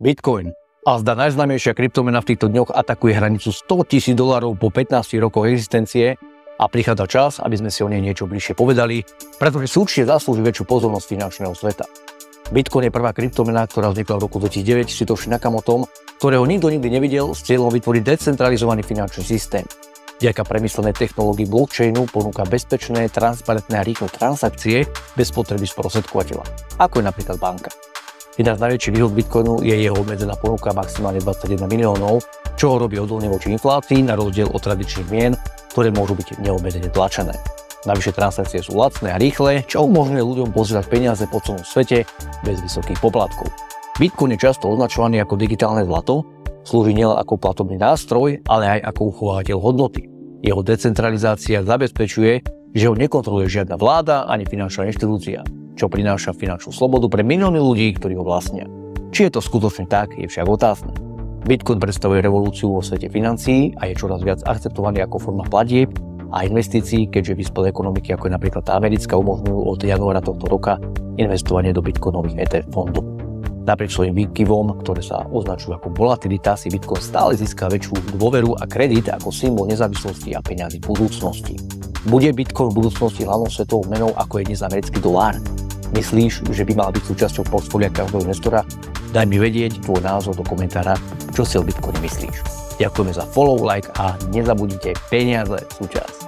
Bitcoin, azda najznámejšia kryptomena v týchto dňoch, atakuje hranicu $100 000 po 15 rokoch existencie a prichádza čas, aby sme si o nej niečo bližšie povedali, pretože si určite zaslúži väčšiu pozornosť finančného sveta. Bitcoin je prvá kryptomena, ktorá vznikla v roku 2009 Satoshi Nakamotom, ktorého nikto nikdy nevidel, s cieľom vytvoriť decentralizovaný finančný systém. Vďaka premyslenej technológii blockchainu ponúka bezpečné, transparentné a rýchle transakcie bez potreby sprostredkovateľa, ako je napríklad banka. Jedna z najväčších výhod Bitcoinu je jeho obmedzená ponuka maximálne 21 miliónov, čo ho robí odolne voči inflácii na rozdiel od tradičných mien, ktoré môžu byť neobmedzene tlačené. Navyše transakcie sú lacné a rýchle, čo umožňuje ľuďom posielať peniaze po celom svete bez vysokých poplatkov. Bitcoin je často označovaný ako digitálne zlato, slúži nielen ako platobný nástroj, ale aj ako uchovateľ hodnoty. Jeho decentralizácia zabezpečuje, že ho nekontroluje žiadna vláda ani finančná inštitúcia, čo prináša finančnú slobodu pre milióny ľudí, ktorí ho vlastnia. Či je to skutočne tak, je však otázne. Bitcoin predstavuje revolúciu vo svete financií a je čoraz viac akceptovaný ako forma platieb a investícií, keďže vyspelé ekonomiky, ako je napríklad tá americká, umožňujú od januára tohto roka investovanie do bitcoinových ETF fondov. Napriek svojim výkyvom, ktoré sa označujú ako volatilita, si Bitcoin stále získa väčšiu dôveru a kredit ako symbol nezávislosti a peňazí budúcnosti. Bude Bitcoin v budúcnosti hlavnou svetovou menou, ako je dnes americký dolár? Myslíš, že by mal byť súčasťou portfólia každého investora? Daj mi vedieť tvoj názor do komentára, čo si o Bitcoine myslíš. Ďakujeme za follow, like a nezabudnite, peniaze sú čas.